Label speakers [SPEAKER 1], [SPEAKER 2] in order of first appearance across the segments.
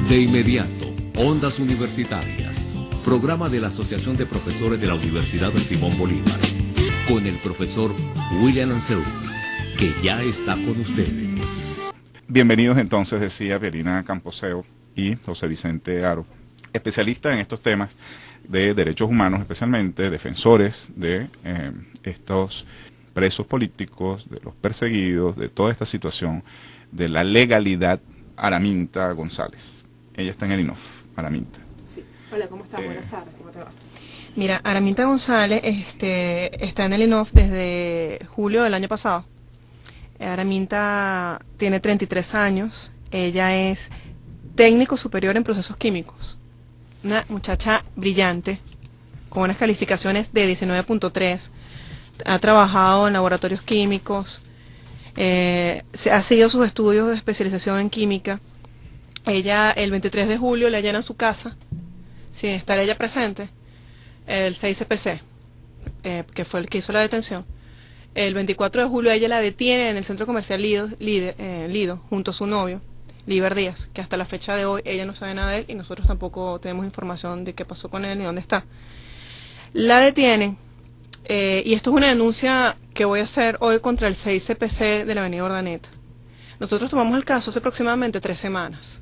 [SPEAKER 1] De inmediato, Ondas Universitarias, programa de la Asociación de Profesores de la Universidad de Simón Bolívar, con el profesor William Anselmi, que ya está con ustedes.
[SPEAKER 2] Bienvenidos entonces, decía Verina Camposeo y José Vicente Aro, especialistas en estos temas de derechos humanos, especialmente defensores de estos presos políticos, de los perseguidos, de toda esta situación de la legalidad. Araminta González. Ella está en el INOF, Araminta.
[SPEAKER 3] Sí. Hola, ¿cómo estás? Buenas tardes, ¿cómo te va? Mira, Araminta González está en el INOF desde julio del año pasado. Araminta tiene 33 años, ella es técnico superior en procesos químicos, una muchacha brillante, con unas calificaciones de 19.3, ha trabajado en laboratorios químicos, ha seguido sus estudios de especialización en química. Ella el 23 de julio le allana su casa, sin estar ella presente, el 6CPC, que fue el que hizo la detención. El 24 de julio ella la detiene en el centro comercial Lido, junto a su novio, Liber Díaz, que hasta la fecha de hoy ella no sabe nada de él y nosotros tampoco tenemos información de qué pasó con él ni dónde está. La detienen, y esto es una denuncia que voy a hacer hoy contra el 6CPC de la avenida Urdaneta. Nosotros tomamos el caso hace aproximadamente 3 semanas,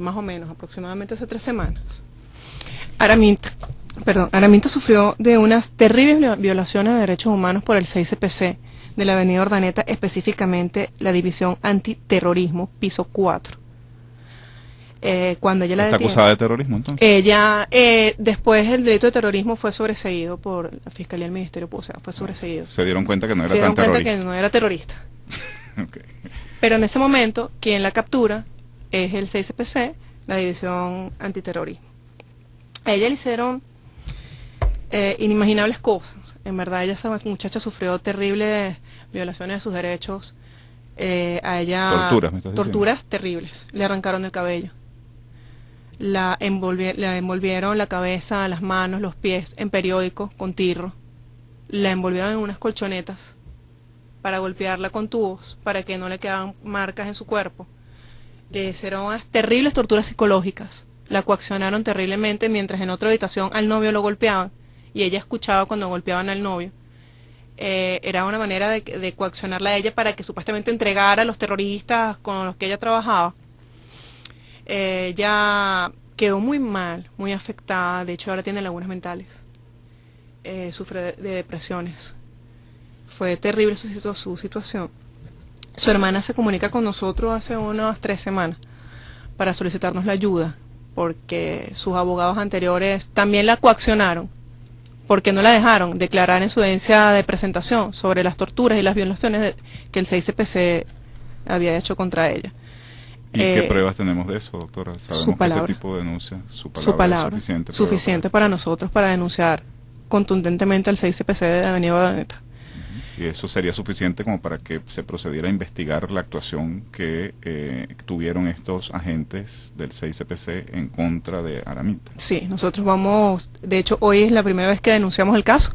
[SPEAKER 3] más o menos, aproximadamente hace 3 semanas. Araminta sufrió de unas terribles violaciones de derechos humanos por el 6CPC de la avenida Urdaneta, específicamente la división antiterrorismo, piso 4. Cuando ella la
[SPEAKER 2] ¿Está acusada de terrorismo entonces?
[SPEAKER 3] Ella, después el delito de terrorismo fue sobreseído por la Fiscalía del Ministerio Público, o sea, fue sobreseído.
[SPEAKER 2] Se dieron cuenta que no era
[SPEAKER 3] Se
[SPEAKER 2] tan
[SPEAKER 3] dieron cuenta
[SPEAKER 2] terrorista.
[SPEAKER 3] que no era terrorista.
[SPEAKER 2] Okay.
[SPEAKER 3] Pero en ese momento, quien la captura es el 6CPC, la división antiterrorismo. A ella le hicieron inimaginables cosas. En verdad, esa muchacha sufrió terribles violaciones de sus derechos. A ella torturas terribles. Le arrancaron el cabello. La envolvieron la cabeza, las manos, los pies en periódico con tirro. La envolvieron en unas colchonetas para golpearla con tubos, para que no le quedaran marcas en su cuerpo. Le hicieron unas terribles torturas psicológicas. La coaccionaron terriblemente, mientras en otra habitación al novio lo golpeaban y ella escuchaba cuando golpeaban al novio. Era una manera de coaccionarla a ella para que supuestamente entregara a los terroristas con los que ella trabajaba. Ella quedó muy mal, muy afectada, de hecho ahora tiene lagunas mentales, sufre de depresiones. Fue terrible su situación. Su hermana se comunica con nosotros hace unas 3 semanas para solicitarnos la ayuda, porque sus abogados anteriores también la coaccionaron, porque no la dejaron declarar en su audiencia de presentación sobre las torturas y las violaciones que el 6CPC había hecho contra ella.
[SPEAKER 2] ¿Y qué pruebas tenemos de eso, doctora?
[SPEAKER 3] Su palabra.
[SPEAKER 2] ¿Qué tipo de denuncia? Su
[SPEAKER 3] palabra
[SPEAKER 2] es
[SPEAKER 3] suficiente para nosotros para denunciar contundentemente al 6CPC de la avenida Urdaneta.
[SPEAKER 2] Y eso sería suficiente como para que se procediera a investigar la actuación que tuvieron estos agentes del 6CPC en contra de Araminta.
[SPEAKER 3] Sí, nosotros vamos, de hecho hoy es la primera vez que denunciamos el caso.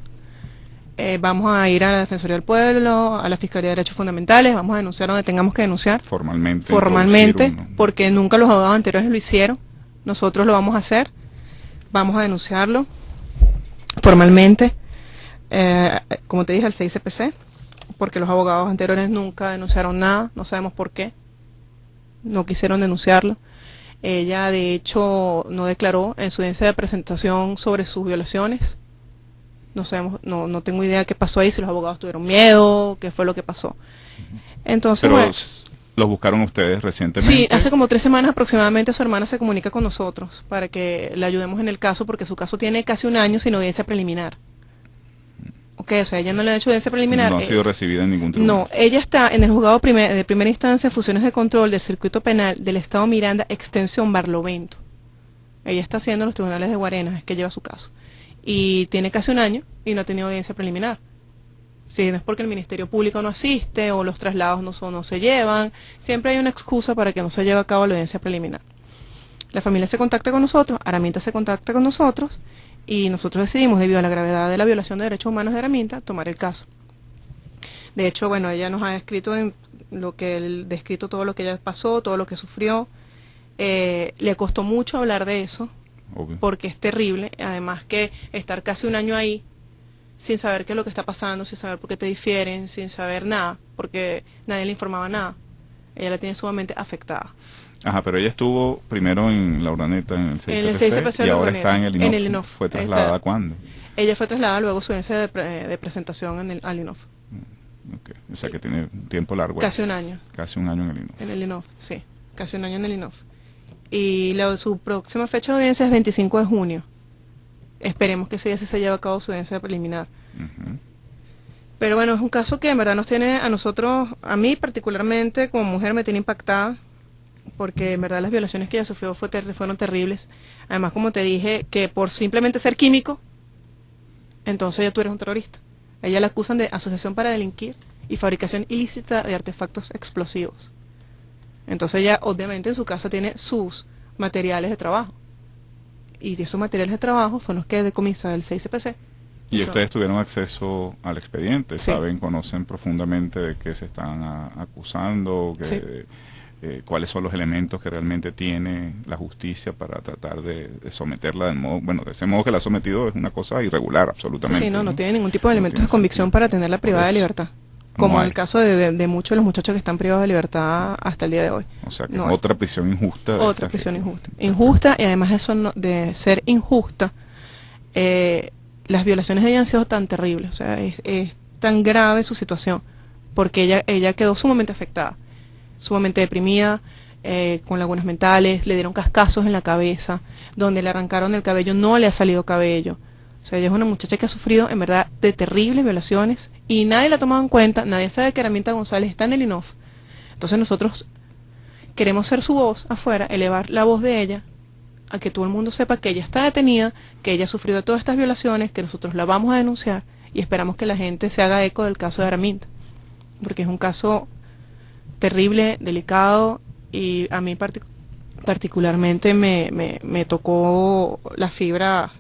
[SPEAKER 3] Vamos a ir a la Defensoría del Pueblo, a la Fiscalía de Derechos Fundamentales, vamos a denunciar donde tengamos que denunciar. Formalmente, porque nunca los abogados anteriores lo hicieron. Nosotros lo vamos a hacer, vamos a denunciarlo formalmente, como te dije, al 6CPC, porque los abogados anteriores nunca denunciaron nada, no sabemos por qué, no quisieron denunciarlo. Ella, de hecho, no declaró en su audiencia de presentación sobre sus violaciones. No sabemos, no tengo idea qué pasó ahí, si los abogados tuvieron miedo, qué fue lo que pasó. Entonces,
[SPEAKER 2] pero
[SPEAKER 3] bueno,
[SPEAKER 2] ¿los buscaron ustedes recientemente?
[SPEAKER 3] Sí, hace como 3 semanas aproximadamente su hermana se comunica con nosotros para que le ayudemos en el caso, porque su caso tiene casi 1 año sin audiencia preliminar. Ok, o sea, ella no le ha hecho audiencia preliminar.
[SPEAKER 2] No ha sido recibida en ningún tribunal.
[SPEAKER 3] No, ella está en el juzgado de primera instancia de funciones de control del circuito penal del Estado Miranda, extensión Barlovento. Ella está haciendo los tribunales de Guarenas, es que lleva su caso. Y tiene casi 1 año y no ha tenido audiencia preliminar. Si no es porque el Ministerio Público no asiste o los traslados no se llevan, siempre hay una excusa para que no se lleve a cabo la audiencia preliminar. La familia se contacta con nosotros, Araminta se contacta con nosotros y nosotros decidimos, debido a la gravedad de la violación de derechos humanos de Araminta, tomar el caso. De hecho, bueno, ella nos ha descrito todo lo que ella pasó, todo lo que sufrió. Le costó mucho hablar de eso,
[SPEAKER 2] Obvio.
[SPEAKER 3] porque es terrible. Además que estar casi un año ahí sin saber qué es lo que está pasando, sin saber por qué te difieren, sin saber nada, porque nadie le informaba nada. Ella la tiene sumamente afectada.
[SPEAKER 2] Ajá, pero ella estuvo primero en la Urdaneta, en el 6CPC,
[SPEAKER 3] En el 6CPC
[SPEAKER 2] y ahora
[SPEAKER 3] Urdaneta,
[SPEAKER 2] está en el INOF.
[SPEAKER 3] en el INOF.
[SPEAKER 2] ¿Fue trasladada
[SPEAKER 3] Está.
[SPEAKER 2] cuándo?
[SPEAKER 3] Ella fue trasladada luego a su audiencia de presentación al INOF.
[SPEAKER 2] Okay. O sea que tiene un tiempo largo.
[SPEAKER 3] Casi un año.
[SPEAKER 2] Casi un año en el INOF.
[SPEAKER 3] En el INOF, sí. Casi un año en el INOF. Y su próxima fecha de audiencia es 25 de junio. Esperemos que ese día se lleve a cabo su audiencia preliminar.
[SPEAKER 2] Uh-huh.
[SPEAKER 3] Pero bueno, es un caso que en verdad nos tiene a nosotros, a mí particularmente como mujer me tiene impactada, porque en verdad las violaciones que ella sufrió fueron terribles. Además, como te dije, que por simplemente ser químico, entonces ya tú eres un terrorista. A ella la acusan de asociación para delinquir y fabricación ilícita de artefactos explosivos. Entonces ella obviamente en su casa tiene sus materiales de trabajo. Y esos materiales de trabajo fueron los que decomisa el 6CPC.
[SPEAKER 2] Y ustedes tuvieron acceso al expediente,
[SPEAKER 3] Sí.
[SPEAKER 2] saben, conocen profundamente de qué se están acusando,
[SPEAKER 3] Sí.
[SPEAKER 2] cuáles son los elementos que realmente tiene la justicia para tratar de someterla del modo, bueno, de ese modo que la ha sometido es una cosa irregular, absolutamente.
[SPEAKER 3] Sí, no tiene ningún tipo de
[SPEAKER 2] No
[SPEAKER 3] elementos
[SPEAKER 2] tiene
[SPEAKER 3] de convicción
[SPEAKER 2] sentido.
[SPEAKER 3] para tenerla privada de
[SPEAKER 2] Pues,
[SPEAKER 3] libertad.
[SPEAKER 2] no
[SPEAKER 3] Como
[SPEAKER 2] hay.
[SPEAKER 3] el caso de muchos de los muchachos que están privados de libertad hasta el día de hoy.
[SPEAKER 2] O sea, que
[SPEAKER 3] No
[SPEAKER 2] es
[SPEAKER 3] hay.
[SPEAKER 2] otra prisión injusta. de
[SPEAKER 3] Otra
[SPEAKER 2] estas
[SPEAKER 3] prisión
[SPEAKER 2] que-
[SPEAKER 3] injusta. Injusta, y además de eso de ser injusta, las violaciones de ella han sido tan terribles, o sea, es tan grave su situación, porque ella quedó sumamente afectada, sumamente deprimida, con lagunas mentales, le dieron cascazos en la cabeza, donde le arrancaron el cabello no le ha salido cabello. O sea, ella es una muchacha que ha sufrido en verdad de terribles violaciones y nadie la ha tomado en cuenta, nadie sabe que Araminta González está en el INOF. Entonces nosotros queremos ser su voz afuera, elevar la voz de ella, a que todo el mundo sepa que ella está detenida, que ella ha sufrido todas estas violaciones, que nosotros la vamos a denunciar y esperamos que la gente se haga eco del caso de Araminta, porque es un caso terrible, delicado, y a mí particularmente me tocó las fibras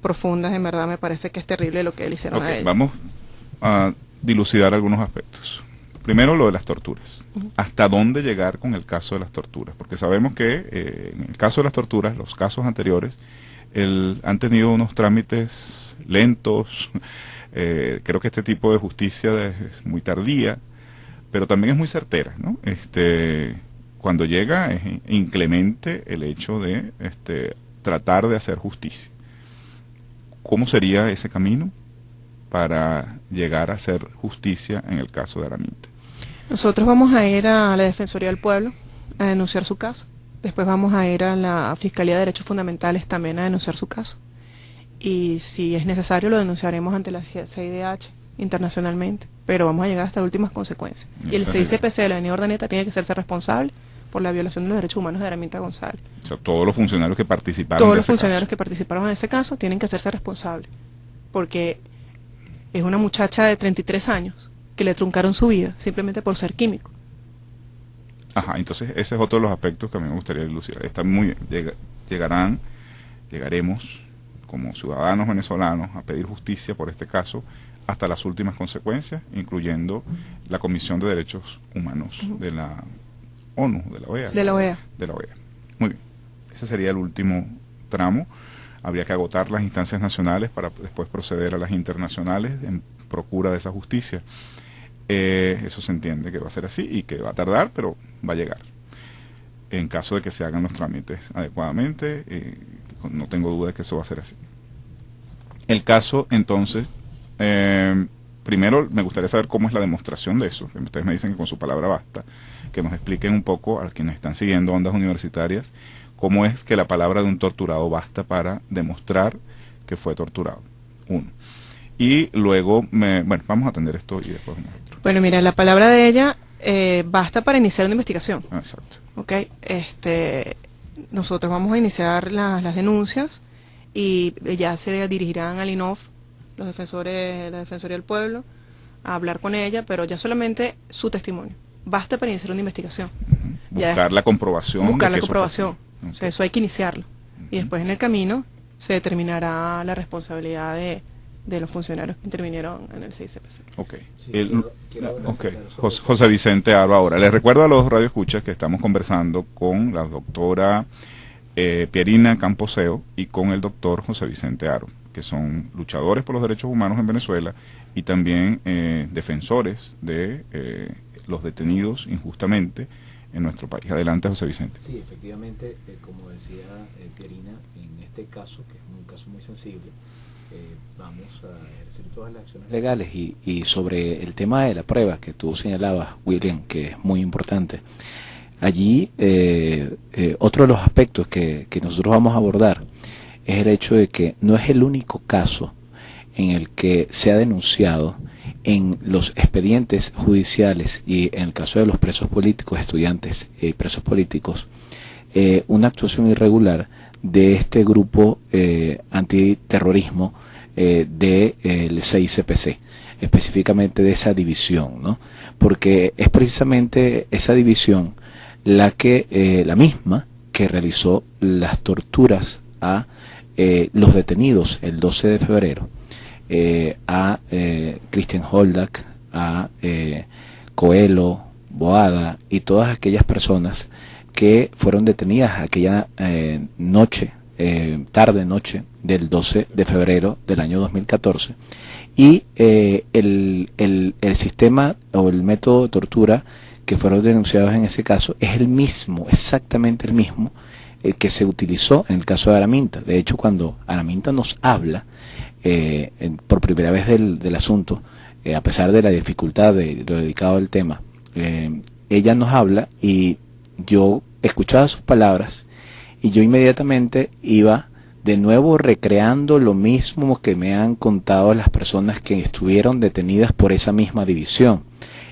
[SPEAKER 3] profundas. En verdad me parece que es terrible lo que le hicieron
[SPEAKER 2] Ok,
[SPEAKER 3] a ella.
[SPEAKER 2] vamos a dilucidar algunos aspectos. Primero, lo de las torturas.
[SPEAKER 3] Ujú.
[SPEAKER 2] ¿Hasta dónde llegar con el caso de las torturas? Porque sabemos que en el caso de las torturas, los casos anteriores, han tenido unos trámites lentos. Creo que este tipo de justicia es muy tardía, pero también es muy certera, ¿no? Cuando llega es inclemente el hecho de tratar de hacer justicia. ¿Cómo sería ese camino para llegar a hacer justicia en el caso de Araminta?
[SPEAKER 3] Nosotros vamos a ir a la Defensoría del Pueblo a denunciar su caso. Después vamos a ir a la Fiscalía de Derechos Fundamentales también a denunciar su caso. Y si es necesario lo denunciaremos ante la CIDH internacionalmente. Pero vamos a llegar hasta las últimas consecuencias. Y el
[SPEAKER 2] Esa es
[SPEAKER 3] 6CPC de la Avenida Urdaneta tiene que hacerse responsable por la violación de los derechos humanos de Araminta González.
[SPEAKER 2] O sea, todos los funcionarios que participaron
[SPEAKER 3] Todos
[SPEAKER 2] de
[SPEAKER 3] los
[SPEAKER 2] ese
[SPEAKER 3] funcionarios
[SPEAKER 2] caso.
[SPEAKER 3] que participaron en ese caso tienen que hacerse responsables. Porque es una muchacha de 33 años que le truncaron su vida simplemente por ser químico.
[SPEAKER 2] Ajá, entonces ese es otro de los aspectos que a mí me gustaría dilucidar. Está muy llegaremos como ciudadanos venezolanos a pedir justicia por este caso hasta las últimas consecuencias, incluyendo la Comisión de Derechos Humanos de la ONU, de la OEA.
[SPEAKER 3] De la OEA.
[SPEAKER 2] De la OEA. Muy bien. Ese sería el último tramo. Habría que agotar las instancias nacionales para después proceder a las internacionales en procura de esa justicia. Eso se entiende que va a ser así y que va a tardar, pero va a llegar. En caso de que se hagan los trámites adecuadamente, no tengo duda de que eso va a ser así. El caso, entonces, primero me gustaría saber cómo es la demostración de eso. Ustedes me dicen que con su palabra basta. Que nos expliquen un poco a quienes están siguiendo Ondas Universitarias cómo es que la palabra de un torturado basta para demostrar que fue torturado. Uno. Y luego, bueno, vamos a atender esto y después vamos a otro.
[SPEAKER 3] Bueno, mira, la palabra de ella basta para iniciar una investigación.
[SPEAKER 2] Ah, exacto.
[SPEAKER 3] ¿Ok? Nosotros vamos a iniciar las denuncias y ya se dirigirán al INOF, los defensores, la Defensoría del Pueblo, a hablar con ella, pero ya solamente su testimonio. Basta para iniciar una investigación. Ya
[SPEAKER 2] Buscar la comprobación.
[SPEAKER 3] Buscar
[SPEAKER 2] de
[SPEAKER 3] la
[SPEAKER 2] que eso
[SPEAKER 3] comprobación.
[SPEAKER 2] fue así.
[SPEAKER 3] O sea, eso hay que iniciarlo. Y después en el camino se determinará la responsabilidad de los funcionarios que intervinieron en el 6CPC.
[SPEAKER 2] Ok.
[SPEAKER 4] Sí,
[SPEAKER 2] Okay. José Vicente Aro ahora. Les recuerdo a los radioescuchas que estamos conversando con la doctora Pierina Camposeo y con el doctor José Vicente Aro, que son luchadores por los derechos humanos en Venezuela y también defensores de los detenidos injustamente en nuestro país. Adelante, José Vicente.
[SPEAKER 4] Sí, efectivamente, como decía Pierina, en este caso, que es un caso muy sensible, vamos a ejercer todas las acciones legales y sobre el tema de la prueba que tú señalabas, William, que es muy importante. Allí, otro de los aspectos que nosotros vamos a abordar es el hecho de que no es el único caso en el que se ha denunciado en los expedientes judiciales y en el caso de los presos políticos, estudiantes y presos políticos, una actuación irregular de este grupo antiterrorismo del 6CPC, específicamente de esa división, ¿no? Porque es precisamente esa división la misma que realizó las torturas a los detenidos el 12 de febrero, a Christian Holdak, a Coelho, Boada y todas aquellas personas que fueron detenidas aquella tarde-noche del 12 de febrero del año 2014. Y el sistema o el método de tortura que fueron denunciados en ese caso es el mismo, exactamente el mismo, el que se utilizó en el caso de Araminta. De hecho, cuando Araminta nos habla por primera vez del asunto, a pesar de la dificultad de lo dedicado al tema, ella nos habla y yo escuchaba sus palabras y yo inmediatamente iba de nuevo recreando lo mismo que me han contado las personas que estuvieron detenidas por esa misma división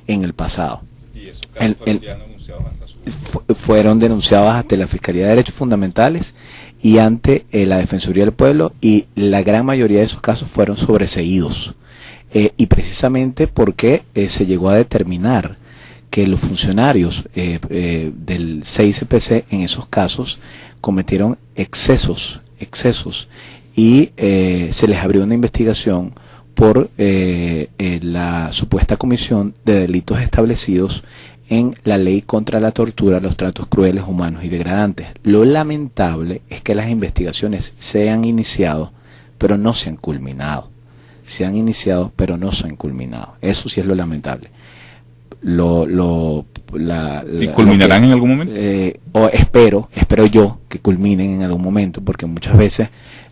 [SPEAKER 4] en el pasado.
[SPEAKER 2] ¿Y esos casos fueron ya denunciados hasta
[SPEAKER 4] fueron denunciados ante la Fiscalía de Derechos Fundamentales y ante la Defensoría del Pueblo, y la gran mayoría de esos casos fueron sobreseídos. Y precisamente porque se llegó a determinar que los funcionarios del 6CPC en esos casos cometieron excesos y se les abrió una investigación por la supuesta comisión de delitos establecidos en la ley contra la tortura, los tratos crueles, humanos y degradantes. Lo lamentable es que las investigaciones se han iniciado, pero no se han culminado. Se han iniciado, pero no se han culminado. Eso sí es lo lamentable. ¿Y
[SPEAKER 2] culminarán en algún momento?
[SPEAKER 4] O espero yo que culminen en algún momento, porque muchas veces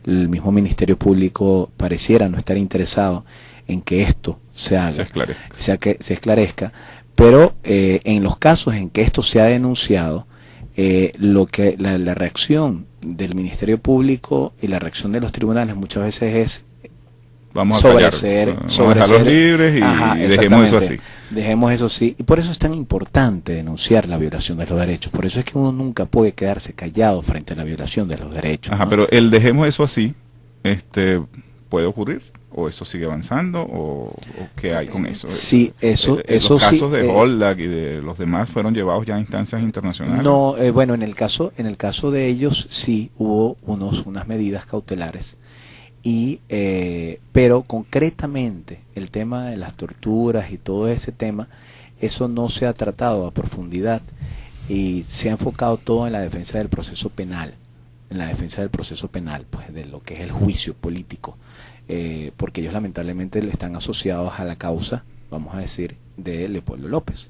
[SPEAKER 4] el mismo Ministerio Público pareciera no estar interesado en que esto se haga, que se esclarezca, pero en los casos en que esto se ha denunciado, la reacción del Ministerio Público y la reacción de los tribunales muchas veces es
[SPEAKER 2] vamos a dejarlos libres y dejemos eso así.
[SPEAKER 4] Dejemos eso así. Y por eso es tan importante denunciar la violación de los derechos. Por eso es que uno nunca puede quedarse callado frente a la violación de los derechos.
[SPEAKER 2] Ajá, ¿no? Pero el dejemos eso así, ¿puede ocurrir? ¿O eso sigue avanzando? ¿O qué hay con eso?
[SPEAKER 4] Sí, eso
[SPEAKER 2] los casos de Holdak y de los demás fueron llevados ya a instancias internacionales.
[SPEAKER 4] No, bueno, en el caso de ellos sí hubo unas medidas cautelares. Pero concretamente el tema de las torturas y todo ese tema, eso no se ha tratado a profundidad y se ha enfocado todo en la defensa del proceso penal, pues de lo que es el juicio político, porque ellos lamentablemente le están asociados a la causa, vamos a decir, de Leopoldo López.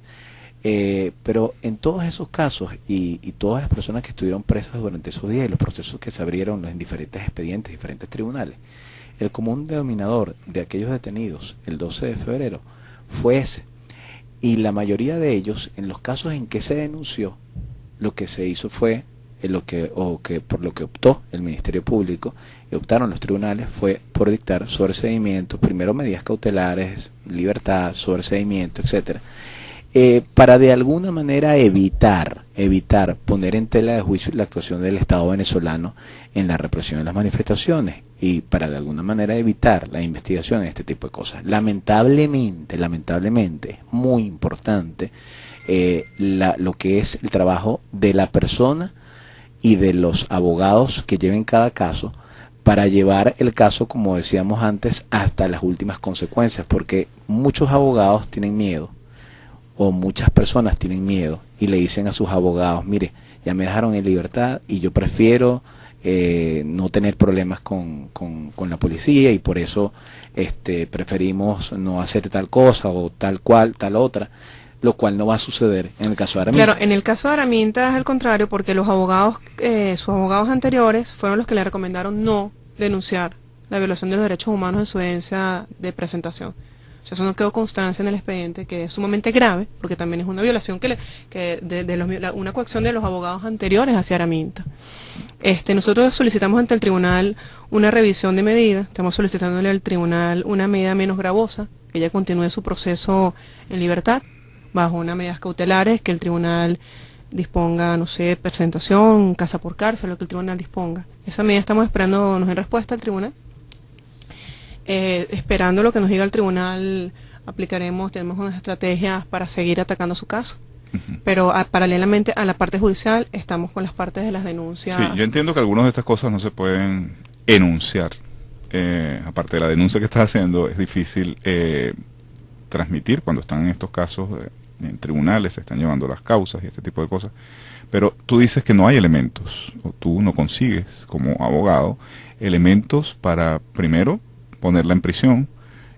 [SPEAKER 4] Pero en todos esos casos y todas las personas que estuvieron presas durante esos días y los procesos que se abrieron en diferentes expedientes, diferentes tribunales, el común denominador de aquellos detenidos el 12 de febrero fue ese. Y la mayoría de ellos, en los casos en que se denunció, lo que se hizo fue, por lo que optó el Ministerio Público y optaron los tribunales, fue por dictar sobreseimientos, primero medidas cautelares, libertad, sobreseimiento, etcétera. Para de alguna manera evitar poner en tela de juicio la actuación del Estado venezolano en la represión de las manifestaciones y para de alguna manera evitar la investigación de este tipo de cosas. Lamentablemente, es muy importante lo que es el trabajo de la persona y de los abogados que lleven cada caso para llevar el caso, como decíamos antes, hasta las últimas consecuencias, porque muchos abogados tienen miedo, o muchas personas tienen miedo, y le dicen a sus abogados, mire, ya me dejaron en libertad y yo prefiero no tener problemas con la policía, y por eso preferimos no hacer tal cosa o tal cual, tal otra, lo cual no va a suceder en el caso de Araminta.
[SPEAKER 3] Claro, en el caso de Araminta es al contrario, porque los abogados, sus abogados anteriores fueron los que le recomendaron no denunciar la violación de los derechos humanos en su audiencia de presentación. O sea, eso no quedó constancia en el expediente, que es sumamente grave, porque también es una violación una coacción de los abogados anteriores hacia Araminta. Nosotros solicitamos ante el tribunal una revisión de medida, estamos solicitándole al tribunal una medida menos gravosa, que ella continúe su proceso en libertad, bajo unas medidas cautelares, que el tribunal disponga, no sé, presentación, casa por cárcel, lo que el tribunal disponga. Esa medida estamos esperando, nos den respuesta al tribunal. Esperando lo que nos diga el tribunal, tenemos unas estrategias para seguir atacando su caso. Pero paralelamente a la parte judicial estamos con las partes de las denuncias.
[SPEAKER 2] Sí, yo entiendo que algunas de estas cosas no se pueden enunciar. Aparte de la denuncia que estás haciendo, es difícil transmitir cuando están en estos casos en tribunales, se están llevando las causas y este tipo de cosas. Pero tú dices que no hay elementos, o tú no consigues como abogado elementos para, primero, ponerla en prisión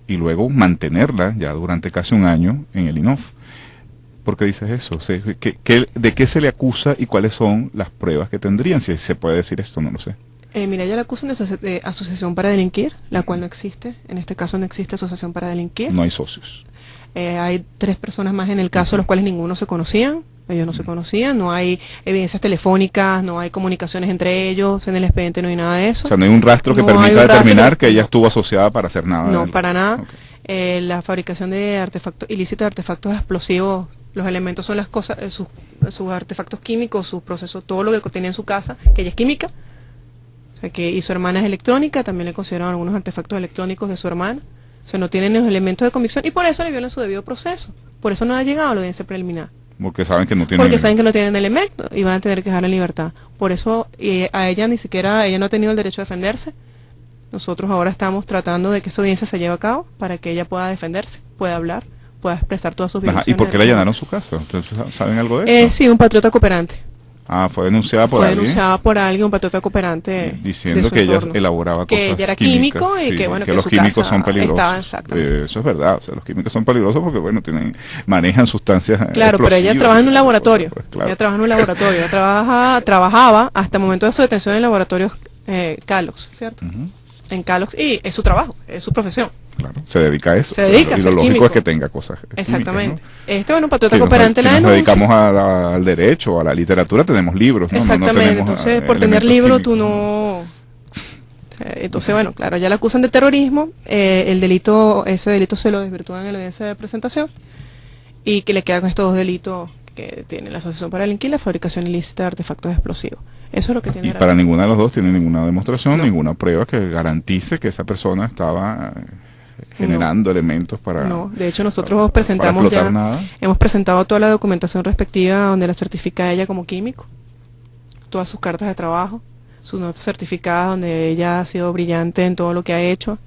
[SPEAKER 2] y luego mantenerla ya durante casi un año en el INOF. ¿Por qué dices eso? O sea, ¿de qué se le acusa y cuáles son las pruebas que tendrían? Si se puede decir esto, no lo sé.
[SPEAKER 3] Mira, ella la acusan de asociación para delinquir, la cual no existe. En este caso no existe asociación para delinquir.
[SPEAKER 2] No hay socios.
[SPEAKER 3] Hay 3 personas más en el caso, los cuales ninguno se conocían. Ellos no se conocían, no hay evidencias telefónicas, no hay comunicaciones entre ellos, en el expediente no hay nada de eso.
[SPEAKER 2] O sea, no hay un rastro que permita determinar que ella estuvo asociada para hacer nada.
[SPEAKER 3] No, para nada.
[SPEAKER 2] Okay.
[SPEAKER 3] La fabricación de artefactos ilícitos, de artefactos explosivos, los elementos son las cosas, sus artefactos químicos, sus procesos, todo lo que tenía en su casa, que ella es química, o sea, y su hermana es electrónica, también le consideraron algunos artefactos electrónicos de su hermana, o sea, no tienen los elementos de convicción y por eso le violan su debido proceso, por eso no ha llegado a la audiencia preliminar.
[SPEAKER 2] Porque saben que no
[SPEAKER 3] tienen elementos y van a tener que dejarla en libertad. Por eso a ella ella no ha tenido el derecho a defenderse. Nosotros ahora estamos tratando de que esa audiencia se lleve a cabo para que ella pueda defenderse, pueda hablar, pueda expresar todas sus violaciones.
[SPEAKER 2] ¿Y por qué le allanaron su casa? ¿Ustedes saben algo de eso?
[SPEAKER 3] Sí, un patriota cooperante.
[SPEAKER 2] Fue denunciada por alguien. Fue denunciada
[SPEAKER 3] por alguien, un patriota cooperante.
[SPEAKER 2] Diciendo que ella elaboraba cosas.
[SPEAKER 3] Que ella era químico y que, bueno,
[SPEAKER 2] que los químicos son peligrosos.
[SPEAKER 3] Eso
[SPEAKER 2] es verdad, o sea, los químicos son peligrosos porque, bueno, manejan sustancias.
[SPEAKER 3] Claro, pero ella trabaja en un laboratorio.
[SPEAKER 2] Claro.
[SPEAKER 3] Ella trabaja en un laboratorio. Ella trabajaba hasta el momento de su detención en laboratorios Calox, ¿cierto? En Calox, y es su trabajo, es su profesión.
[SPEAKER 2] Claro, se dedica a eso.
[SPEAKER 3] Se dedica
[SPEAKER 2] y lo lógico químico es que tenga cosas.
[SPEAKER 3] Exactamente.
[SPEAKER 2] Químicas, ¿no?
[SPEAKER 3] Bueno, patriota cooperante la
[SPEAKER 2] denuncia. Nos
[SPEAKER 3] denuncia.
[SPEAKER 2] dedicamos al derecho, a la literatura, tenemos libros, ¿no?
[SPEAKER 3] Exactamente,
[SPEAKER 2] no tenemos,
[SPEAKER 3] entonces por tener libro tú no... Entonces, bueno, claro, ya la acusan de terrorismo, ese delito se lo desvirtúan en la audiencia de presentación y que le quedan estos 2 delitos que tiene la asociación para delinquir, la fabricación ilícita de artefactos explosivos. Eso es lo que tiene.
[SPEAKER 2] Y para ninguna de los dos tiene ninguna demostración, ninguna prueba que garantice que esa persona estaba generando elementos para...
[SPEAKER 3] No, de hecho nosotros hemos presentado toda la documentación respectiva donde la certifica ella como químico, todas sus cartas de trabajo, sus notas certificadas donde ella ha sido brillante en todo lo que ha hecho,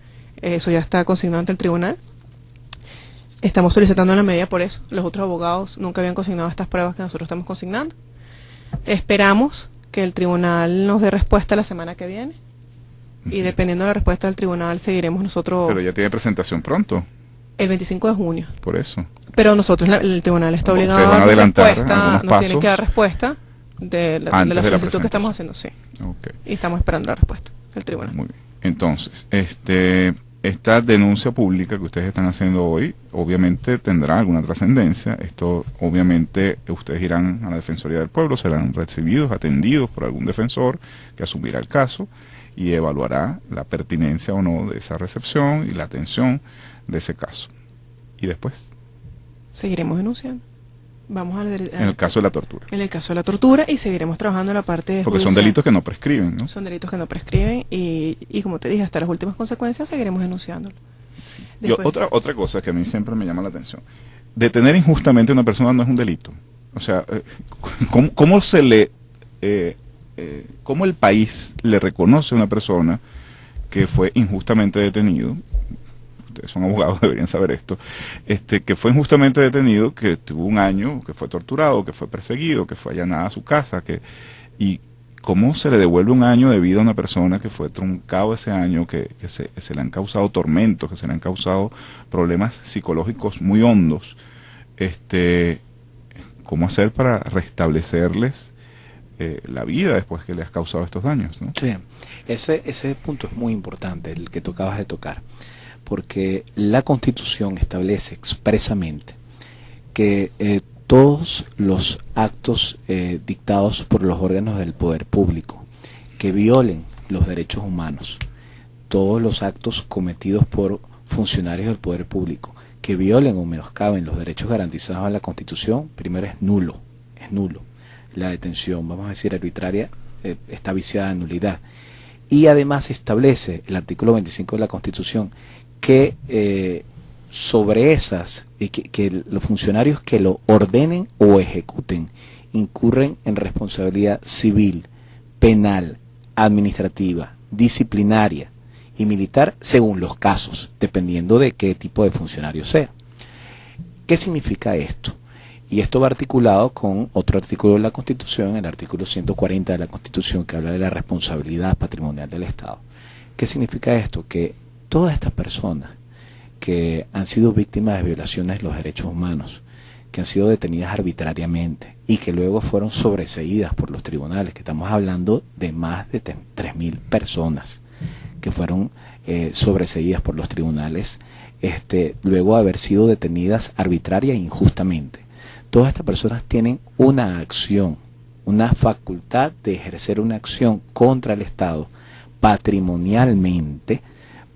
[SPEAKER 3] eso ya está consignado ante el tribunal. Estamos solicitando la medida por eso, los otros abogados nunca habían consignado estas pruebas que nosotros estamos consignando. Esperamos que el tribunal nos dé respuesta la semana que viene. Y dependiendo de la respuesta del tribunal, seguiremos nosotros...
[SPEAKER 2] Pero ya tiene presentación pronto.
[SPEAKER 3] El 25 de junio.
[SPEAKER 2] Por eso.
[SPEAKER 3] Pero nosotros, el tribunal está obligado a dar respuesta, nos tiene que dar respuesta de la solicitud que estamos haciendo, sí.
[SPEAKER 2] Okay.
[SPEAKER 3] Y estamos esperando la respuesta del tribunal.
[SPEAKER 2] Muy bien. Entonces, esta denuncia pública que ustedes están haciendo hoy, obviamente tendrá alguna trascendencia. Esto, obviamente, ustedes irán a la Defensoría del Pueblo, serán recibidos, atendidos por algún defensor que asumirá el caso y evaluará la pertinencia o no de esa recepción y la atención de ese caso. ¿Y después?
[SPEAKER 3] Seguiremos denunciando. Vamos
[SPEAKER 2] en el caso de la tortura.
[SPEAKER 3] En el caso de la tortura y seguiremos trabajando en la parte
[SPEAKER 2] porque judicial. Son delitos que no prescriben, ¿no?
[SPEAKER 3] Son delitos que no prescriben y como te dije, hasta las últimas consecuencias seguiremos denunciándolo.
[SPEAKER 2] Sí. Otra cosa que a mí siempre me llama la atención. Detener injustamente a una persona no es un delito. O sea, ¿cómo se le... cómo el país le reconoce a una persona que fue injustamente detenido. Ustedes son abogados, deberían saber esto. Que fue injustamente detenido, que tuvo un año, que fue torturado, que fue perseguido, que fue allanada a su casa, y cómo se le devuelve un año de vida a una persona que fue truncado ese año, que se le han causado tormentos, que se le han causado problemas psicológicos muy hondos. ¿Cómo hacer para restablecerles la vida después que le has causado estos daños, ¿no?
[SPEAKER 4] Sí, ese punto es muy importante, el que tú acabas de tocar, porque la Constitución establece expresamente que todos los actos dictados por los órganos del poder público que violen los derechos humanos, todos los actos cometidos por funcionarios del poder público que violen o menoscaben los derechos garantizados en la Constitución, primero es nulo. La detención, vamos a decir, arbitraria, está viciada en nulidad. Y además establece el artículo 25 de la Constitución que sobre esas, que los funcionarios que lo ordenen o ejecuten incurren en responsabilidad civil, penal, administrativa, disciplinaria y militar según los casos, dependiendo de qué tipo de funcionario sea. ¿Qué significa esto? Y esto va articulado con otro artículo de la Constitución, el artículo 140 de la Constitución, que habla de la responsabilidad patrimonial del Estado. ¿Qué significa esto? Que todas estas personas que han sido víctimas de violaciones de los derechos humanos, que han sido detenidas arbitrariamente y que luego fueron sobreseídas por los tribunales, que estamos hablando de más de 3.000 personas que fueron sobreseídas por los tribunales, luego de haber sido detenidas arbitraria e injustamente. Todas estas personas tienen una acción, una facultad de ejercer una acción contra el Estado patrimonialmente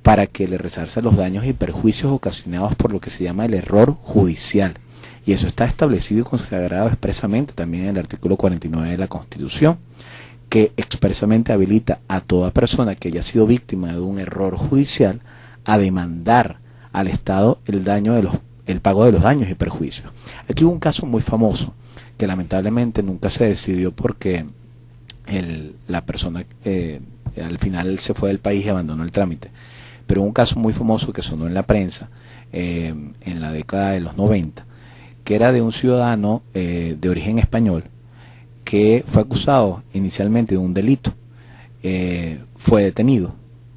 [SPEAKER 4] para que le resarza los daños y perjuicios ocasionados por lo que se llama el error judicial. Y eso está establecido y consagrado expresamente también en el artículo 49 de la Constitución, que expresamente habilita a toda persona que haya sido víctima de un error judicial a demandar al Estado el pago de los daños y perjuicios. Aquí hubo un caso muy famoso que lamentablemente nunca se decidió porque la persona al final se fue del país y abandonó el trámite. Pero un caso muy famoso que sonó en la prensa en la década de los 90, que era de un ciudadano de origen español que fue acusado inicialmente de un delito, fue detenido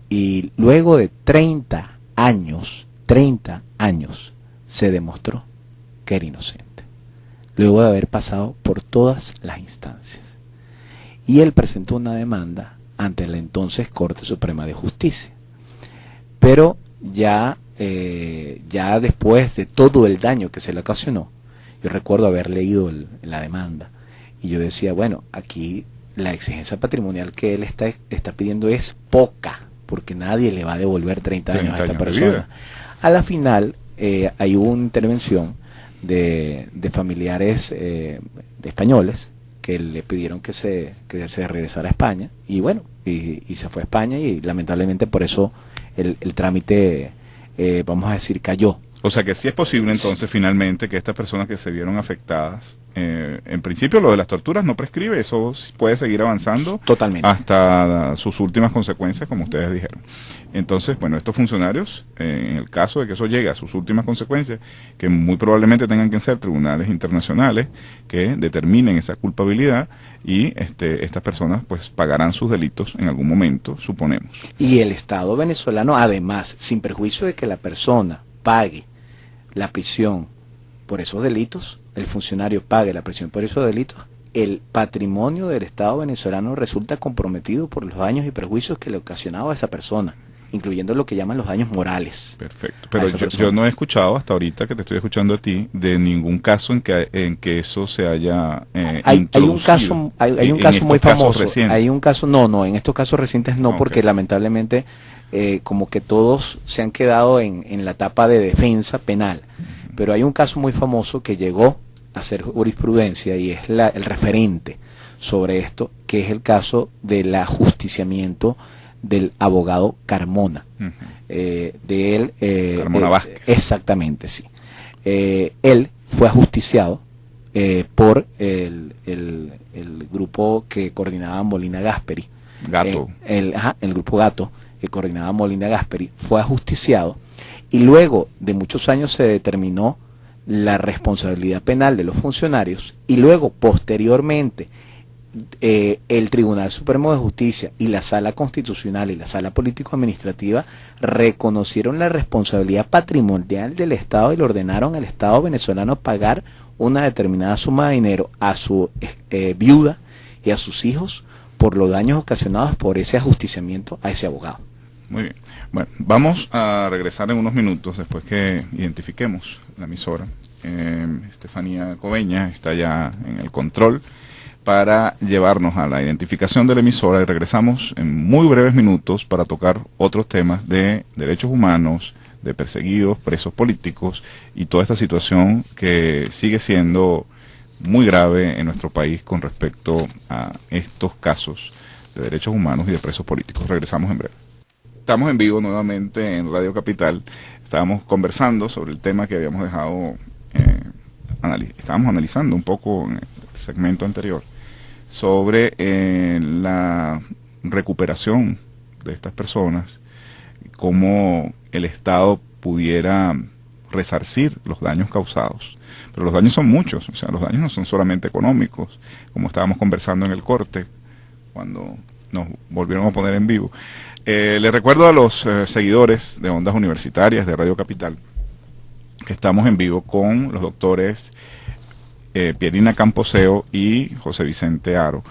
[SPEAKER 4] y luego de 30 años, se demostró que era inocente, luego de haber pasado por todas las instancias. Y él presentó una demanda ante la entonces Corte Suprema de Justicia. Pero ya después de todo el daño que se le ocasionó, yo recuerdo haber leído la demanda y yo decía, bueno, aquí la exigencia patrimonial que él está pidiendo es poca, porque nadie le va a devolver 30 años a esta persona. A la final hay una intervención de familiares de españoles que le pidieron que se regresara a España y bueno, y se fue a España y lamentablemente por eso el trámite, vamos a decir, cayó.
[SPEAKER 2] O sea que sí es posible entonces finalmente que estas personas que se vieron afectadas, en principio lo de las torturas no prescribe, eso puede seguir avanzando
[SPEAKER 4] totalmente
[SPEAKER 2] hasta sus últimas consecuencias, como ustedes dijeron. Entonces, bueno, estos funcionarios, en el caso de que eso llegue a sus últimas consecuencias, que muy probablemente tengan que ser tribunales internacionales que determinen esa culpabilidad y estas personas pues pagarán sus delitos en algún momento, suponemos.
[SPEAKER 4] Y el Estado venezolano, además, sin perjuicio de que la persona pague la prisión por esos delitos, el funcionario pague la prisión por esos delitos, el patrimonio del Estado venezolano resulta comprometido por los daños y perjuicios que le ocasionaba a esa persona, incluyendo lo que llaman los daños morales.
[SPEAKER 2] Perfecto. Pero yo no he escuchado hasta ahorita que te estoy escuchando a ti de ningún caso en que eso se haya
[SPEAKER 4] hay un caso muy famoso. Hay un caso, no, en estos casos recientes no, porque lamentablemente como que todos se han quedado en la etapa de defensa penal. Pero hay un caso muy famoso que llegó a ser jurisprudencia y es el referente sobre esto, que es el caso del ajusticiamiento del abogado Carmona.
[SPEAKER 2] Carmona Vázquez.
[SPEAKER 4] Exactamente, sí. Él fue ajusticiado por el grupo que coordinaba Molina Gasperi.
[SPEAKER 2] Gato.
[SPEAKER 4] El grupo Gato, que coordinaba Molina Gasperi, fue ajusticiado y luego de muchos años se determinó la responsabilidad penal de los funcionarios y luego posteriormente el Tribunal Supremo de Justicia y la Sala Constitucional y la Sala Político-Administrativa reconocieron la responsabilidad patrimonial del Estado y le ordenaron al Estado venezolano pagar una determinada suma de dinero a su viuda y a sus hijos por los daños ocasionados por ese ajusticiamiento a ese abogado.
[SPEAKER 2] Muy bien. Bueno, vamos a regresar en unos minutos después que identifiquemos la emisora. Estefanía Coveña está ya en el control para llevarnos a la identificación de la emisora y regresamos en muy breves minutos para tocar otros temas de derechos humanos, de perseguidos, presos políticos y toda esta situación que sigue siendo muy grave en nuestro país con respecto a estos casos de derechos humanos y de presos políticos. Regresamos en breve. Estamos en vivo nuevamente en Radio Capital. Estábamos conversando sobre el tema que habíamos dejado, estábamos analizando un poco en el segmento anterior, sobre la recuperación de estas personas, cómo el Estado pudiera resarcir los daños causados. Pero los daños son muchos, o sea, los daños no son solamente económicos, como estábamos conversando en el corte, cuando nos volvieron a poner en vivo. Les recuerdo a los seguidores de Ondas Universitarias de Radio Capital que estamos en vivo con los doctores Pierina Camposeo y José Vicente Aro,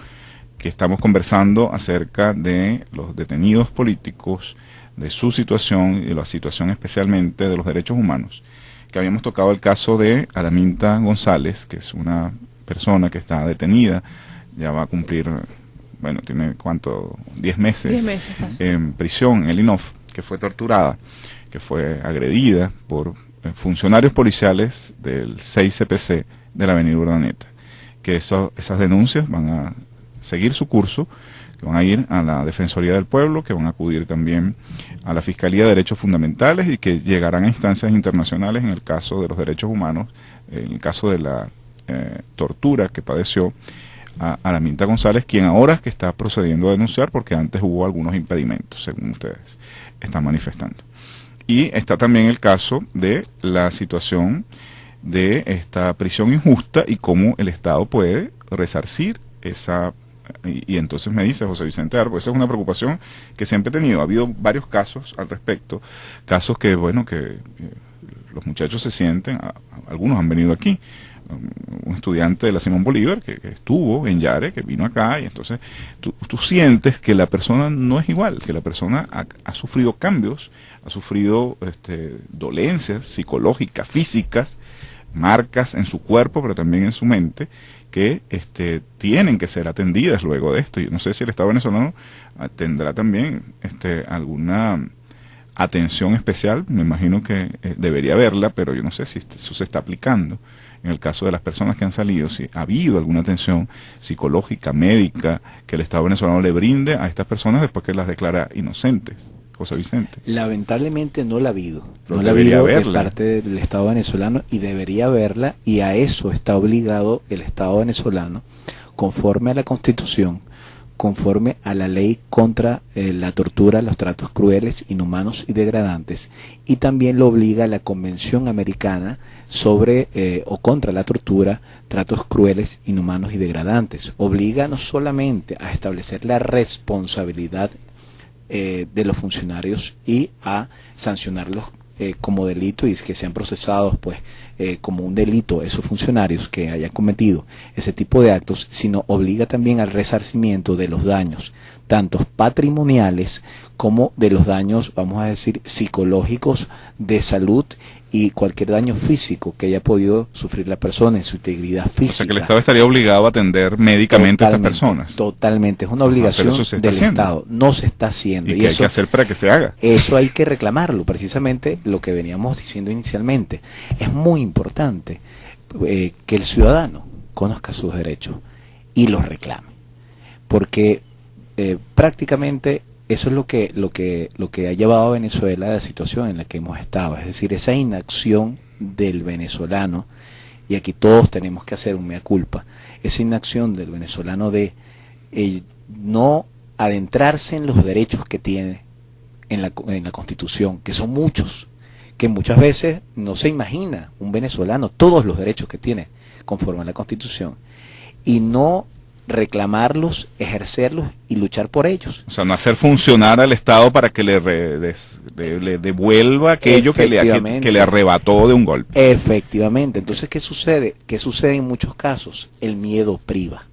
[SPEAKER 2] que estamos conversando acerca de los detenidos políticos, de su situación y de la situación especialmente de los derechos humanos, que habíamos tocado el caso de Araminta González, que es una persona que está detenida, ya va a cumplir, bueno, tiene ¿cuánto? 10 meses,
[SPEAKER 3] 10 meses casi,
[SPEAKER 2] en prisión, en el INOF, que fue torturada, que fue agredida por funcionarios policiales del 6CPC de la Avenida Urdaneta, que esas denuncias van a seguir su curso, que van a ir a la Defensoría del Pueblo, que van a acudir también a la Fiscalía de Derechos Fundamentales y que llegarán a instancias internacionales en el caso de los derechos humanos, en el caso de la tortura que padeció a Araminta González, quien ahora es que está procediendo a denunciar porque antes hubo algunos impedimentos, según ustedes están manifestando. Y está también el caso de la situación de esta prisión injusta y cómo el Estado puede resarcir esa. Y entonces me dice José Vicente Arbo, esa es una preocupación que siempre he tenido. Ha habido varios casos al respecto, casos que, bueno, que los muchachos se sienten, algunos han venido aquí, un estudiante de la Simón Bolívar que estuvo en Yare, que vino acá, y entonces tú sientes que la persona no es igual, que la persona ha sufrido cambios, ha sufrido dolencias psicológicas, físicas, marcas en su cuerpo, pero también en su mente, que tienen que ser atendidas luego de esto. Yo no sé si el Estado venezolano tendrá también alguna atención especial, me imagino que debería haberla, pero yo no sé si eso se está aplicando en el caso de las personas que han salido, si ha habido alguna atención psicológica, médica, que el Estado venezolano le brinde a estas personas después que las declara inocentes. José Vicente.
[SPEAKER 4] Lamentablemente no la ha habido.
[SPEAKER 2] Pero
[SPEAKER 4] no la ha habido de
[SPEAKER 2] haberla.
[SPEAKER 4] parte del Estado venezolano y debería haberla, y a eso está obligado el Estado venezolano conforme a la Constitución, conforme a la ley contra la tortura, los tratos crueles, inhumanos y degradantes, y también lo obliga la Convención Americana sobre o contra la tortura, tratos crueles, inhumanos y degradantes. Obliga no solamente a establecer la responsabilidad de los funcionarios y a sancionarlos como delito y que sean procesados pues como un delito esos funcionarios que hayan cometido ese tipo de actos, sino obliga también al resarcimiento de los daños, tanto patrimoniales como de los daños, vamos a decir, psicológicos, de salud y cualquier daño físico que haya podido sufrir la persona en su integridad física.
[SPEAKER 2] O sea, que el Estado estaría obligado a atender médicamente a estas personas.
[SPEAKER 4] Totalmente, es una obligación del Estado. No se está haciendo.
[SPEAKER 2] ¿Y qué hay que hacer para que se haga?
[SPEAKER 4] Eso hay que reclamarlo, precisamente lo que veníamos diciendo inicialmente. Es muy importante que el ciudadano conozca sus derechos y los reclame, porque prácticamente eso es lo que ha llevado a Venezuela a la situación en la que hemos estado, es decir, esa inacción del venezolano, y aquí todos tenemos que hacer un mea culpa, esa inacción del venezolano de no adentrarse en los derechos que tiene en la Constitución, que son muchos, que muchas veces no se imagina un venezolano todos los derechos que tiene conforme a la Constitución, y no reclamarlos, ejercerlos y luchar por ellos.
[SPEAKER 2] O sea, no hacer funcionar al Estado para que le devuelva aquello que le arrebató de un golpe.
[SPEAKER 4] Efectivamente. Entonces, ¿qué sucede? ¿Qué sucede en muchos casos? El miedo priva.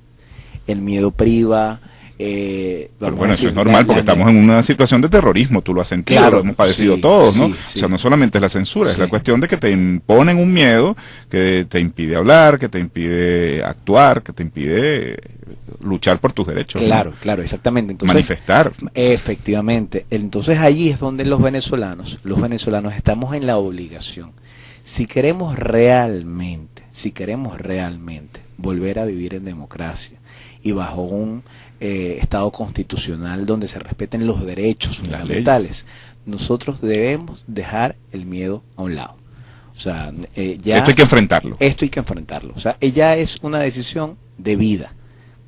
[SPEAKER 4] El miedo priva.
[SPEAKER 2] Pero bueno, eso es normal porque estamos en una situación de terrorismo, tú lo has sentido,
[SPEAKER 4] claro,
[SPEAKER 2] lo hemos padecido
[SPEAKER 4] sí,
[SPEAKER 2] todos, ¿no?
[SPEAKER 4] sí, sí.
[SPEAKER 2] O sea, no solamente es la censura, es
[SPEAKER 4] Sí.
[SPEAKER 2] la cuestión de que te imponen un miedo que te impide hablar, que te impide actuar, que te impide luchar por tus derechos.
[SPEAKER 4] Claro,
[SPEAKER 2] ¿no?
[SPEAKER 4] claro, exactamente. Entonces,
[SPEAKER 2] manifestar.
[SPEAKER 4] Efectivamente. Entonces allí es donde los venezolanos estamos en la obligación. Si queremos realmente volver a vivir en democracia y bajo un Estado constitucional donde se respeten los derechos fundamentales, nosotros debemos dejar el miedo a un lado. O sea, ya
[SPEAKER 2] Esto hay que enfrentarlo.
[SPEAKER 4] Esto hay que enfrentarlo. O sea, ya es una decisión de vida.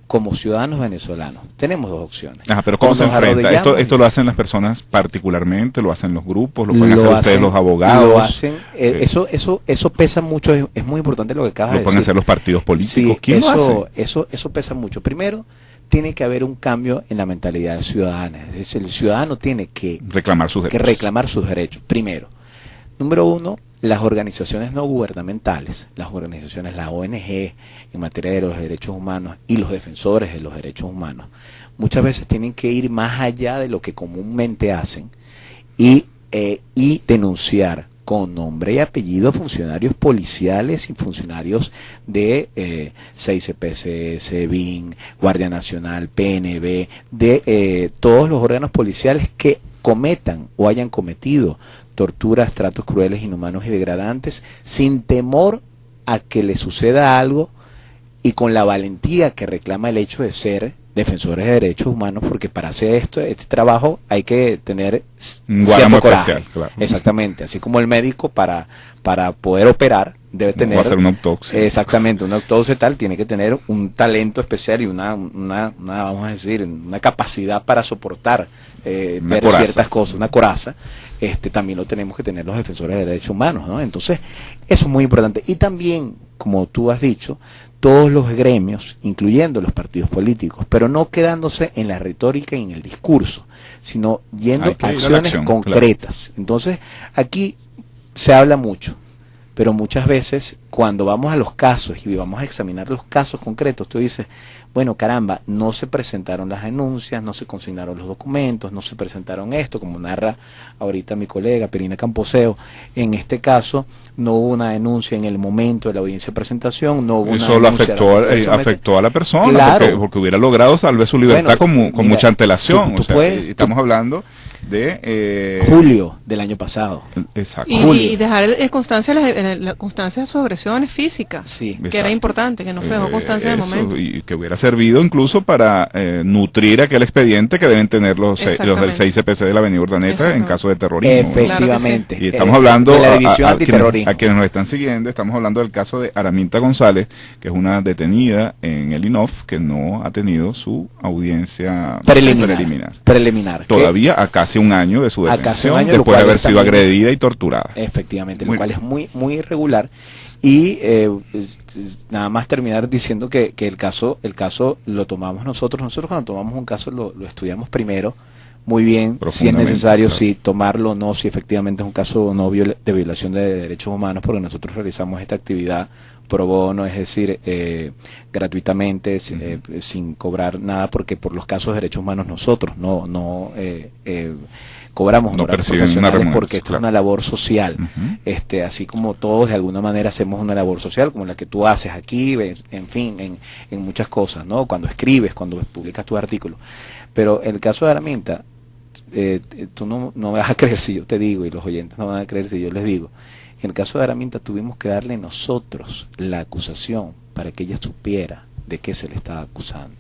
[SPEAKER 4] Como ciudadanos venezolanos tenemos dos opciones.
[SPEAKER 2] Ajá, pero ¿cómo
[SPEAKER 4] O
[SPEAKER 2] se
[SPEAKER 4] nos
[SPEAKER 2] enfrenta?
[SPEAKER 4] arrodillamos
[SPEAKER 2] Esto lo hacen las personas particularmente, lo hacen los grupos, lo pueden hacer ustedes
[SPEAKER 4] hacen,
[SPEAKER 2] los abogados.
[SPEAKER 4] Lo hacen, eso pesa mucho, es muy importante lo que acabas de
[SPEAKER 2] lo pueden
[SPEAKER 4] decir.
[SPEAKER 2] hacer los partidos políticos.
[SPEAKER 4] Sí,
[SPEAKER 2] ¿Quién lo hace?
[SPEAKER 4] eso pesa mucho. Primero, tiene que haber un cambio en la mentalidad ciudadana. Es decir, el ciudadano tiene que
[SPEAKER 2] Reclamar sus derechos.
[SPEAKER 4] reclamar sus derechos. Primero. Número uno, las organizaciones no gubernamentales, las organizaciones, la ONG en materia de los derechos humanos y los defensores de los derechos humanos, muchas veces tienen que ir más allá de lo que comúnmente hacen y denunciar con nombre y apellido funcionarios policiales y funcionarios de 6CPC, BIN, Guardia Nacional, PNB, de todos los órganos policiales que cometan o hayan cometido torturas, tratos crueles, inhumanos y degradantes, sin temor a que le suceda algo y con la valentía que reclama el hecho de ser defensores de derechos humanos, porque para hacer este trabajo hay que tener
[SPEAKER 2] Un
[SPEAKER 4] cierto
[SPEAKER 2] guaramo
[SPEAKER 4] coraje.
[SPEAKER 2] especial, claro.
[SPEAKER 4] Exactamente, así como el médico para poder operar debe tener
[SPEAKER 2] Va a hacer una autopsia.
[SPEAKER 4] Exactamente, una autopsia tal tiene que tener un talento especial y una vamos a decir, una capacidad para soportar ver
[SPEAKER 2] coraza.
[SPEAKER 4] ciertas cosas, una coraza. También lo tenemos que tener los defensores de derechos humanos, ¿no? Entonces, eso es muy importante. Y también, como tú has dicho, todos los gremios, incluyendo los partidos políticos, pero no quedándose en la retórica y en el discurso, sino yendo
[SPEAKER 2] Hay que
[SPEAKER 4] a
[SPEAKER 2] ir a la
[SPEAKER 4] acciones
[SPEAKER 2] acción,
[SPEAKER 4] concretas. Claro. Entonces, aquí se habla mucho, pero muchas veces cuando vamos a los casos y vamos a examinar los casos concretos, tú dices, bueno, caramba, no se presentaron las denuncias, no se consignaron los documentos, no se presentaron esto, como narra ahorita mi colega Perina Camposeo. En este caso, no hubo una denuncia en el momento de la audiencia de presentación, no hubo una
[SPEAKER 2] Eso lo
[SPEAKER 4] denuncia
[SPEAKER 2] afectó a la persona,
[SPEAKER 4] Claro.
[SPEAKER 2] porque hubiera logrado salvar su libertad con
[SPEAKER 4] mira,
[SPEAKER 2] mucha antelación.
[SPEAKER 4] tú
[SPEAKER 2] O sea,
[SPEAKER 4] puedes-
[SPEAKER 2] estamos hablando de...
[SPEAKER 4] julio del año pasado.
[SPEAKER 2] Exacto.
[SPEAKER 3] Y dejar constancia, la constancia de sus agresiones físicas,
[SPEAKER 4] Sí.
[SPEAKER 3] que era importante, que no se dejó constancia de
[SPEAKER 2] Eso,
[SPEAKER 3] momento.
[SPEAKER 2] y que hubiera servido incluso para nutrir aquel expediente que deben tener los del
[SPEAKER 3] Exactamente.
[SPEAKER 2] 6CPC de la Avenida Urdaneta en
[SPEAKER 3] Exactamente.
[SPEAKER 2] caso de terrorismo.
[SPEAKER 4] Efectivamente.
[SPEAKER 2] Y estamos hablando
[SPEAKER 4] de la división
[SPEAKER 2] a
[SPEAKER 4] antiterrorismo.
[SPEAKER 2] quienes nos están siguiendo, estamos hablando del caso de Araminta González, que es una detenida en el INOF que no ha tenido su audiencia preliminar. Todavía a casi un año de su
[SPEAKER 4] A casi
[SPEAKER 2] detención,
[SPEAKER 4] un año, lo
[SPEAKER 2] después de
[SPEAKER 4] cual
[SPEAKER 2] haber
[SPEAKER 4] es
[SPEAKER 2] sido
[SPEAKER 4] también-
[SPEAKER 2] agredida y torturada.
[SPEAKER 4] Efectivamente,
[SPEAKER 2] Muy
[SPEAKER 4] lo cual
[SPEAKER 2] bien.
[SPEAKER 4] es muy muy irregular. Y nada más terminar diciendo que el caso lo tomamos nosotros cuando tomamos un caso lo estudiamos primero muy bien, si es
[SPEAKER 2] Profundamente,
[SPEAKER 4] necesario,
[SPEAKER 2] claro.
[SPEAKER 4] si tomarlo o no, si efectivamente es un caso no de violación de derechos humanos, porque nosotros realizamos esta actividad pro bono, es decir, gratuitamente, sin cobrar nada, porque por los casos de derechos humanos nosotros no cobramos
[SPEAKER 2] No
[SPEAKER 4] honorarios
[SPEAKER 2] perciben una
[SPEAKER 4] profesionales
[SPEAKER 2] remuneración,
[SPEAKER 4] porque esto
[SPEAKER 2] claro.
[SPEAKER 4] es una labor social.
[SPEAKER 2] Ujú.
[SPEAKER 4] Así como todos de alguna manera hacemos una labor social, como la que tú haces aquí, en fin, en muchas cosas, ¿no? Cuando escribes, cuando publicas tus artículos. Pero el caso de Araminta, tú no me vas a creer si yo te digo, y los oyentes no van a creer si yo les digo, en el caso de Araminta tuvimos que darle nosotros la acusación para que ella supiera de qué se le estaba acusando.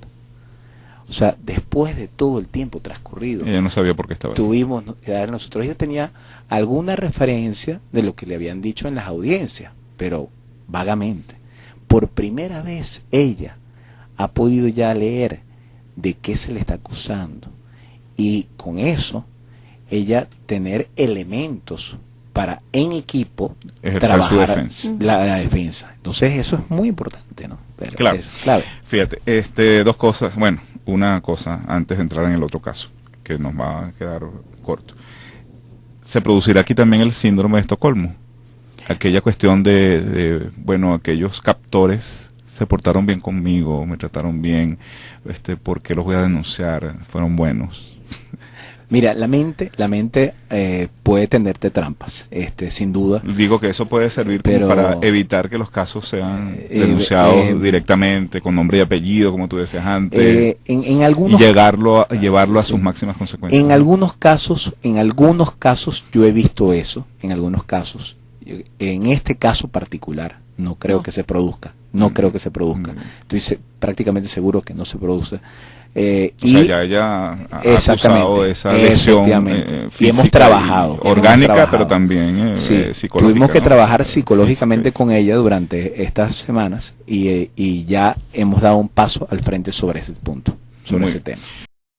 [SPEAKER 4] O sea, después de todo el tiempo transcurrido,
[SPEAKER 2] Ella no sabía por qué estaba ahí.
[SPEAKER 4] tuvimos que darle nosotros. Ella tenía alguna referencia de lo que le habían dicho en las audiencias, pero vagamente. Por primera vez ella ha podido ya leer de qué se le está acusando. Y con eso ella tener elementos para en equipo
[SPEAKER 2] ejercer
[SPEAKER 4] trabajar
[SPEAKER 2] su defensa.
[SPEAKER 4] la defensa. Entonces eso es muy importante, ¿no? Pero
[SPEAKER 2] Claro.
[SPEAKER 4] es clave.
[SPEAKER 2] Fíjate, dos cosas. Bueno, una cosa antes de entrar en el otro caso, que nos va a quedar corto. Se producirá aquí también el síndrome de Estocolmo. Aquella cuestión bueno, aquellos captores se portaron bien conmigo, me trataron bien, ¿por qué los voy a denunciar? Fueron buenos.
[SPEAKER 4] Mira, la mente puede tenderte trampas, sin duda.
[SPEAKER 2] Digo que eso puede servir como
[SPEAKER 4] Pero,
[SPEAKER 2] para evitar que los casos sean denunciados directamente, con nombre y apellido, como tú decías antes,
[SPEAKER 4] en algunos,
[SPEAKER 2] y llevarlo a
[SPEAKER 4] sí,
[SPEAKER 2] sus máximas consecuencias.
[SPEAKER 4] en algunos casos yo he visto eso, en algunos casos. En este caso particular, no creo que se produzca. Estoy prácticamente seguro que no se produce.
[SPEAKER 2] O sea, ya ella ha acusado esa lesión
[SPEAKER 4] y hemos trabajado
[SPEAKER 2] orgánica, pero también psicológica.
[SPEAKER 4] Tuvimos que trabajar
[SPEAKER 2] física
[SPEAKER 4] psicológicamente con ella durante estas semanas y ya hemos dado un paso al frente sobre ese punto, sobre ese tema.